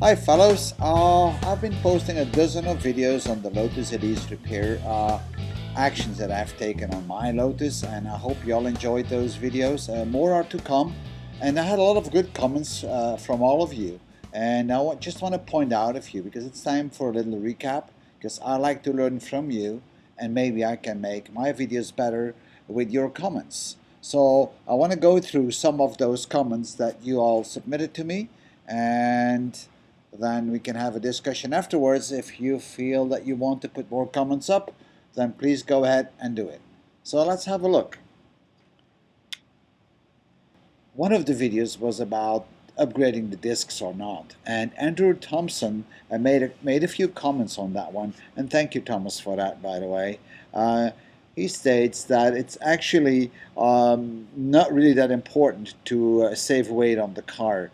Hi fellows, I've been posting a dozen of videos on the Lotus Elise repair actions that I've taken on my Lotus, and I hope you all enjoyed those videos. More are to come, and I had a lot of good comments from all of you, and just want to point out a few because it's time for a little recap, because I like to learn from you, and maybe I can make my videos better with your comments. So I want to go through some of those comments that you all submitted to me, and then we can have a discussion afterwards. If you feel that you want to put more comments up, then please go ahead and do it. So let's have a look. One of the videos was about upgrading the discs or not, and Andrew Thompson made a few comments on that one, and thank you, Thomas, for that, by the way. He states that it's actually not really that important to save weight on the car,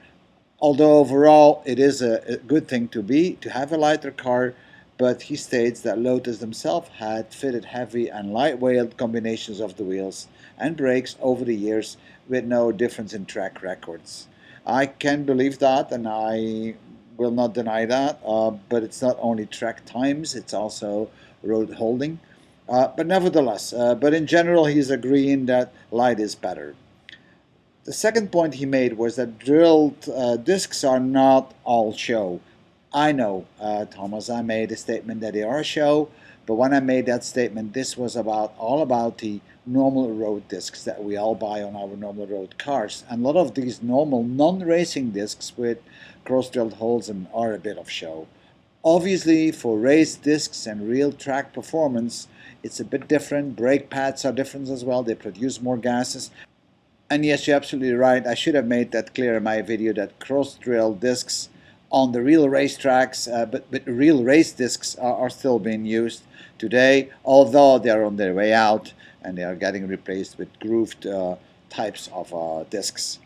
although overall it is a good thing to have a lighter car. But he states that Lotus themselves had fitted heavy and lightweight combinations of the wheels and brakes over the years with no difference in track records. I can believe that, and I will not deny that, but it's not only track times, it's also road holding. But nevertheless, but in general, he's agreeing that light is better. The second point he made was that drilled discs are not all show. I know, Thomas, I made a statement that they are show, but when I made that statement, this was all about the normal road discs that we all buy on our normal road cars. And a lot of these normal non-racing discs with cross-drilled holes in are a bit of show. Obviously, for race discs and real track performance, it's a bit different. Brake pads are different as well. They produce more gases. And yes, you're absolutely right. I should have made that clear in my video that cross-drill discs on the real racetracks, but real race discs are still being used today, although they are on their way out and they are getting replaced with grooved types of discs.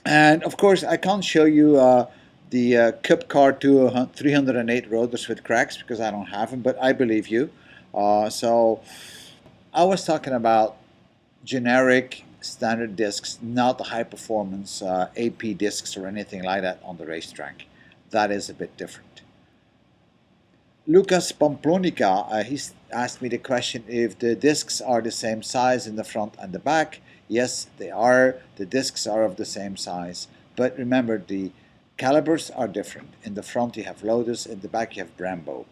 And of course, I can't show you the Cup Car 308 rotors with cracks because I don't have them, but I believe you. So I was talking about generic standard discs, not the high performance AP discs or anything like that on the racetrack. That is a bit different. Lucas Pamplonica, he asked me the question if the discs are the same size in the front and the back. Yes, they are. The discs are of the same size. But remember, the calibers are different. In the front you have Lotus, in the back you have Brembo.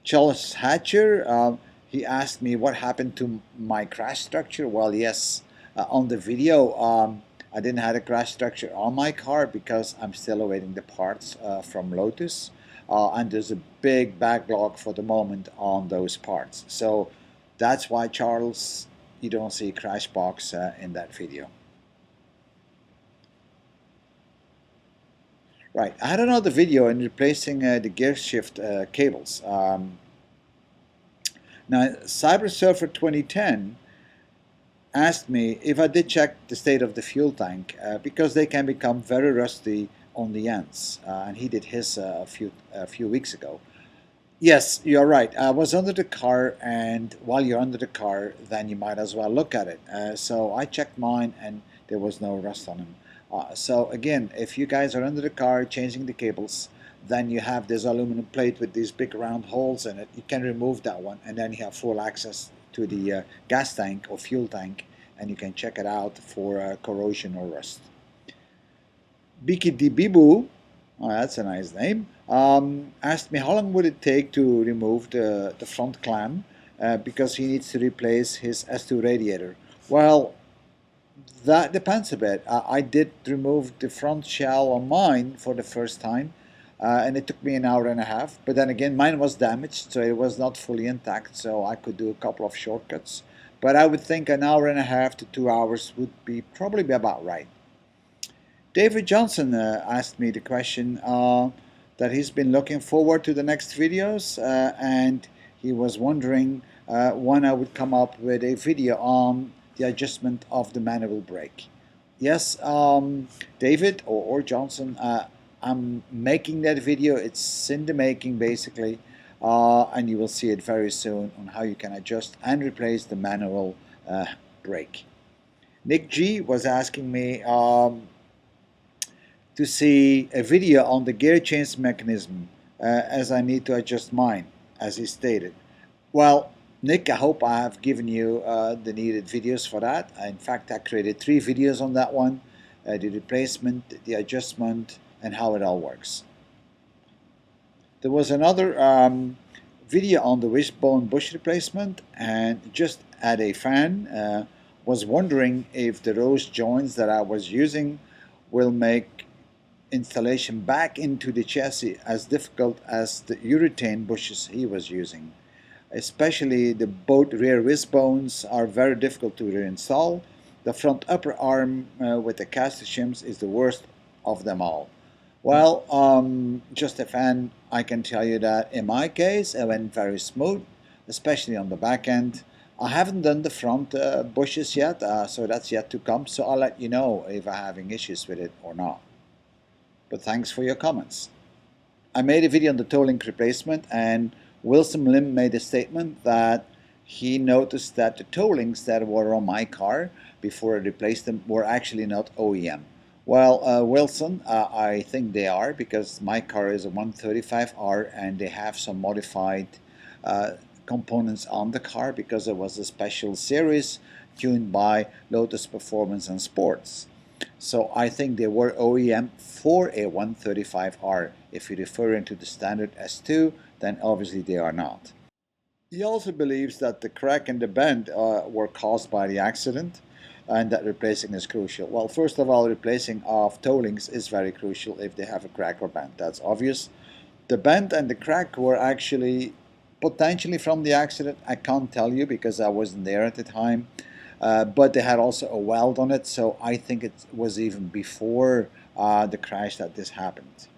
Charles Hatcher, he asked me what happened to my crash structure. Well, yes, on the video, I didn't have a crash structure on my car because I'm still awaiting the parts from Lotus. And there's a big backlog for the moment on those parts. So that's why, Charles, you don't see a crash box in that video. Right, I had another video in replacing the gear shift cables. Now, Cyber Surfer 2010 asked me if I did check the state of the fuel tank because they can become very rusty on the ends, and he did his a few weeks ago. Yes, you're right. I was under the car, and while you're under the car, then you might as well look at it. So I checked mine, and there was no rust on them. So again, if you guys are under the car changing the cables, then you have this aluminum plate with these big round holes in it. You can remove that one, and then you have full access to the gas tank or fuel tank, and you can check it out for corrosion or rust. Biki Dibibu, oh, that's a nice name, asked me how long would it take to remove the front clam because he needs to replace his S2 radiator. Well, that depends a bit. I did remove the front shell on mine for the first time, and it took me an hour and a half. But then again, mine was damaged, so it was not fully intact, so I could do a couple of shortcuts. But I would think an hour and a half to 2 hours would probably be about right. David Johnson asked me the question that he's been looking forward to the next videos, and he was wondering when I would come up with a video on the adjustment of the manual brake. Yes, David or Johnson, I'm making that video. It's in the making basically, and you will see it very soon on how you can adjust and replace the manual brake. Nick G was asking me to see a video on the gear change mechanism as I need to adjust mine, as he stated. Well, Nick, I hope I have given you the needed videos for that. In fact, I created 3 videos on that one, the replacement, the adjustment, and how it all works. There was another video on the wishbone bush replacement, and just at a fan was wondering if the rose joints that I was using will make installation back into the chassis as difficult as the urethane bushes he was using. Especially the both rear wishbones are very difficult to reinstall. The front upper arm with the caster shims is the worst of them all. Well, just a fan, I can tell you that in my case, it went very smooth, especially on the back end. I haven't done the front bushes yet, so that's yet to come. So I'll let you know if I'm having issues with it or not. But thanks for your comments. I made a video on the toe link replacement, and Wilson Lim made a statement that he noticed that the toe links that were on my car before I replaced them were actually not OEM. Well, Wilson, I think they are, because my car is a 135R and they have some modified components on the car because it was a special series tuned by Lotus Performance and Sports. So I think they were OEM for a 135R. If you're referring to the standard S2, then obviously they are not. He also believes that the crack and the bend were caused by the accident, and that replacing is crucial. Well, first of all, replacing of toe links is very crucial if they have a crack or bend. That's obvious. The bend and the crack were actually potentially from the accident. I can't tell you because I wasn't there at the time. But they had also a weld on it, so I think it was even before the crash that this happened.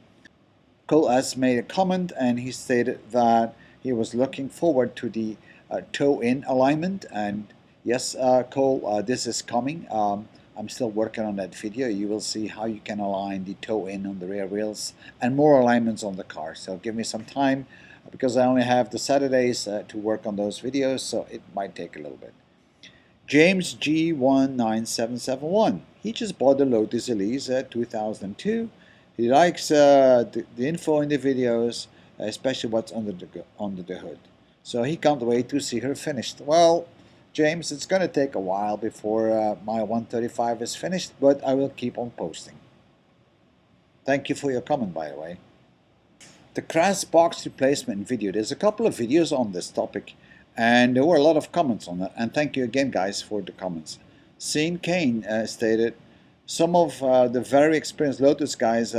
Cole S made a comment, and he stated that he was looking forward to the toe-in alignment, and yes, Cole, this is coming. I'm still working on that video. You will see how you can align the toe-in on the rear wheels and more alignments on the car. So give me some time because I only have the Saturdays to work on those videos, so it might take a little bit. James G19771. He just bought the Lotus Elise 2002. He likes the info in the videos, especially what's under the hood. So he can't wait to see her finished. Well, James, it's going to take a while before my 135 is finished, but I will keep on posting. Thank you for your comment, by the way. The crash box replacement video. There's a couple of videos on this topic, and there were a lot of comments on that. And thank you again, guys, for the comments. Sean Kane stated, some of the very experienced Lotus guys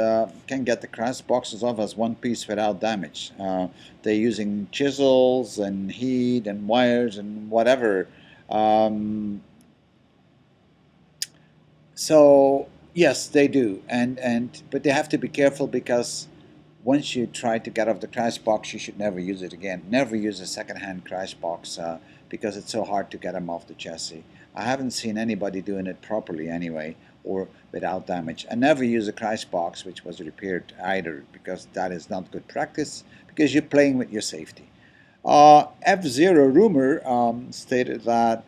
can get the crash boxes off as one piece without damage. They're using chisels and heat and wires and whatever. So yes, they do, but they have to be careful because once you try to get off the crash box, you should never use it again. Never use a second-hand crash box because it's so hard to get them off the chassis. I haven't seen anybody doing it properly anyway, or without damage. And never use a crash box which was repaired either, because that is not good practice, because you're playing with your safety. F-Zero Rumor stated that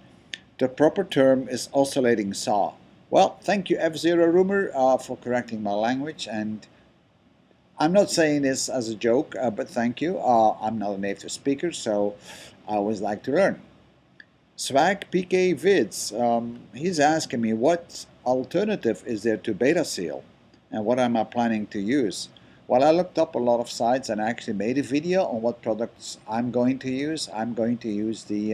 the proper term is oscillating saw. Well, thank you, F-Zero Rumor, for correcting my language, and I'm not saying this as a joke, but thank you. I'm not a native speaker, so I always like to learn. Swag PK Vids, he's asking me what alternative is there to Beta Seal and what am I planning to use. Well, I looked up a lot of sites and actually made a video on what products I'm going to use. I'm going to use the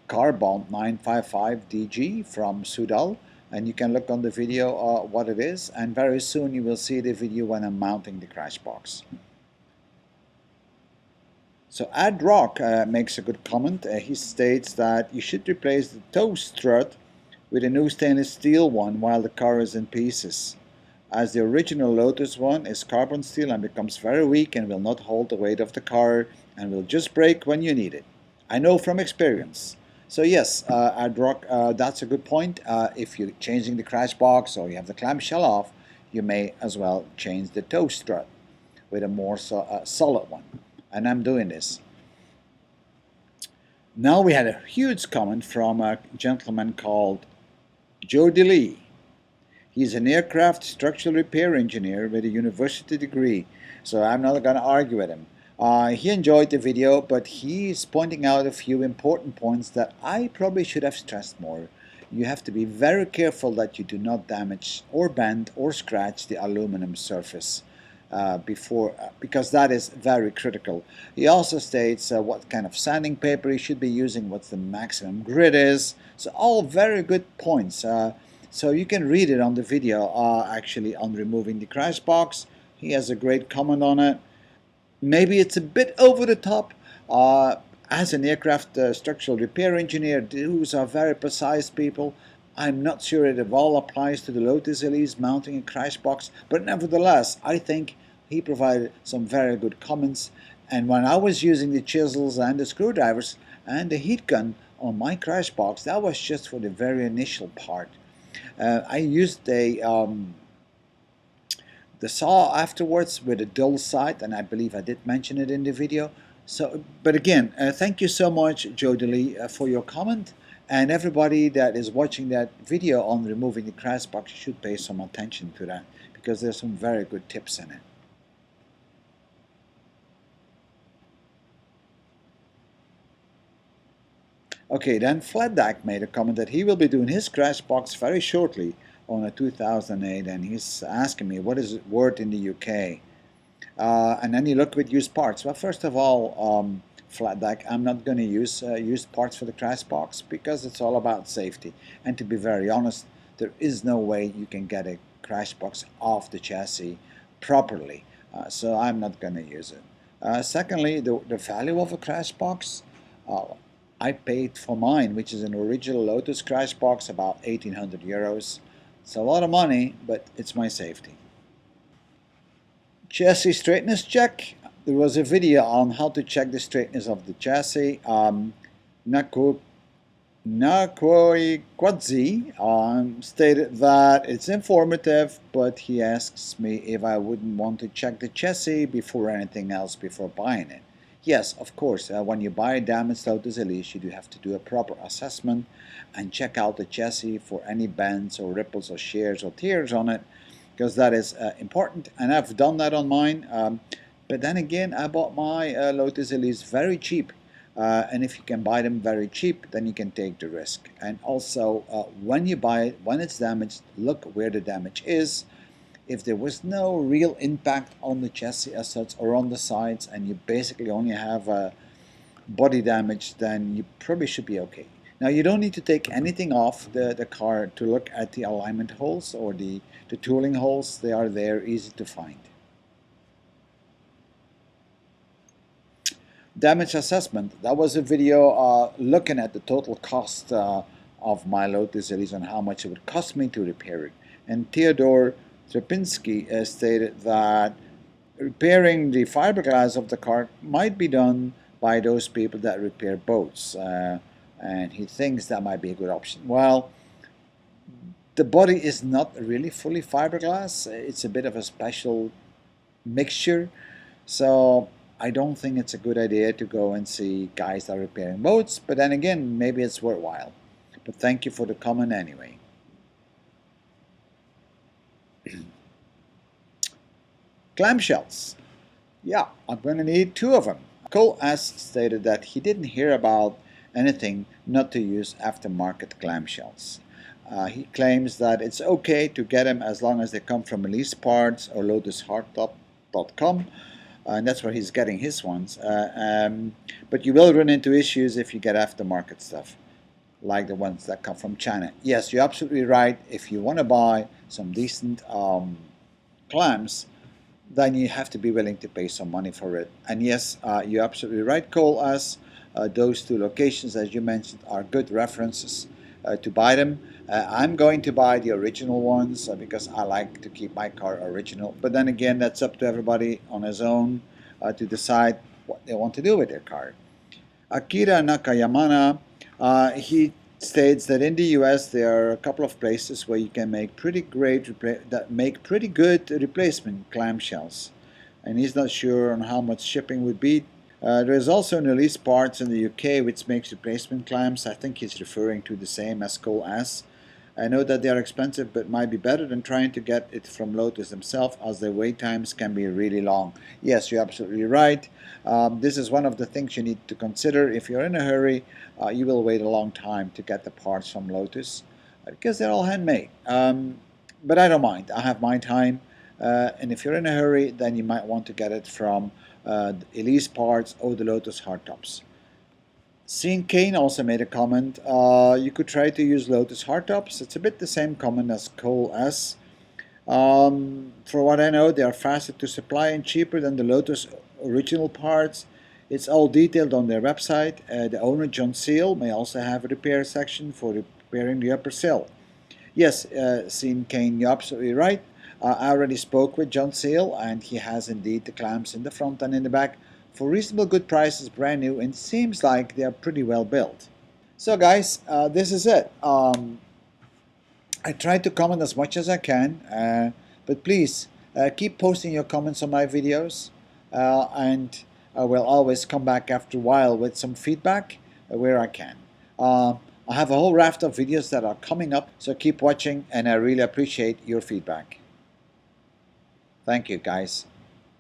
Carbon 955DG from Sudal, and you can look on the video what it is, and very soon you will see the video when I'm mounting the crash box. So Ad Rock makes a good comment. He states that you should replace the toe strut with a new stainless steel one while the car is in pieces, as the original Lotus one is carbon steel and becomes very weak and will not hold the weight of the car and will just break when you need it. I know from experience. So yes, Ad Rock, that's a good point. If you're changing the crash box or you have the clamshell off, you may as well change the toe strut with a more solid one. And I'm doing this. Now we had a huge comment from a gentleman called Joe DeLee. He's an aircraft structural repair engineer with a university degree, so I'm not going to argue with him. He enjoyed the video, but he's pointing out a few important points that I probably should have stressed more. You have to be very careful that you do not damage or bend or scratch the aluminum surface because that is very critical. He also states what kind of sanding paper you should be using, what the maximum grit is. So all very good points. So you can read it on the video actually on removing the crash box. He has a great comment on it. Maybe it's a bit over the top. As an aircraft structural repair engineer, those are very precise people. I'm not sure it all applies to the Lotus Elise mounting a crash box, but nevertheless, I think he provided some very good comments. And when I was using the chisels and the screwdrivers and the heat gun on my crash box, that was just for the very initial part. I used the saw afterwards with a dull side, and I believe I did mention it in the video. So, but again, thank you so much, Joe DeLee, for your comment. And everybody that is watching that video on removing the crash box should pay some attention to that, because there's some very good tips in it. Okay, then Flatdack made a comment that he will be doing his crash box very shortly on a 2008, and he's asking me what is it worth in the UK. And then you look with used parts. Well, first of all, Flatdack, I'm not going to use used parts for the crash box because it's all about safety. And to be very honest, there is no way you can get a crash box off the chassis properly. So I'm not going to use it. Secondly, the value of a crash box. I paid for mine, which is an original Lotus crash box, about 1,800 euros. It's a lot of money, but it's my safety. Chassis straightness check. There was a video on how to check the straightness of the chassis. Nakoi Kwadzi stated that it's informative, but he asks me if I wouldn't want to check the chassis before anything else before buying it. Yes, of course, when you buy a damaged Lotus Elise, you do have to do a proper assessment and check out the chassis for any bends or ripples or shears or tears on it, because that is important, and I've done that on mine. But then again, I bought my Lotus Elise very cheap, and if you can buy them very cheap, then you can take the risk. And also, when you buy it, when it's damaged, look where the damage is. If there was no real impact on the chassis as such or on the sides, and you basically only have body damage, then you probably should be okay. Now, you don't need to take anything off the car to look at the alignment holes or the tooling holes. They are there, easy to find. Damage assessment. That was a video looking at the total cost of my Lotus Elise and how much it would cost me to repair it. And Theodore Trepinski stated that repairing the fiberglass of the car might be done by those people that repair boats, and he thinks that might be a good option. Well, the body is not really fully fiberglass. It's a bit of a special mixture, so I don't think it's a good idea to go and see guys that are repairing boats, but then again, maybe it's worthwhile. But thank you for the comment anyway. Clamshells. Yeah, I'm going to need 2 of them. Cole S. stated that he didn't hear about anything not to use aftermarket clamshells. He claims that it's okay to get them as long as they come from Elise Parts or lotushardtop.com, and that's where he's getting his ones. But you will run into issues if you get aftermarket stuff, like the ones that come from China. Yes, you're absolutely right. If you want to buy some decent clams, then you have to be willing to pay some money for it. And yes, you're absolutely right, Cole, as those 2 locations, as you mentioned, are good references to buy them. I'm going to buy the original ones because I like to keep my car original. But then again, that's up to everybody on his own to decide what they want to do with their car. Akira Nakayamana, he states that in the US there are a couple of places where you can make pretty good replacement clamshells, and he's not sure on how much shipping would be. There is also an Elise Parts in the UK which makes replacement clams. I think he's referring to the same as Cole S. I know that they are expensive, but might be better than trying to get it from Lotus themselves, as the wait times can be really long. Yes, you're absolutely right. This is one of the things you need to consider. If you're in a hurry, you will wait a long time to get the parts from Lotus because they're all handmade. But I don't mind. I have my time. And if you're in a hurry, then you might want to get it from the Elise parts or the Lotus hardtops. Sean Kane also made a comment. You could try to use Lotus hardtops. It's a bit the same comment as Cole S. For what I know, they are faster to supply and cheaper than the Lotus original parts. It's all detailed on their website. The owner, John Seal, may also have a repair section for repairing the upper sill. Yes, Sean Kane, you're absolutely right. I already spoke with John Seal, and he has indeed the clamps in the front and in the back for reasonable good prices, brand new, and seems like they are pretty well built. So guys, this is it. I try to comment as much as I can, but please keep posting your comments on my videos, and I will always come back after a while with some feedback where I can. I have a whole raft of videos that are coming up, so keep watching, and I really appreciate your feedback. Thank you, guys.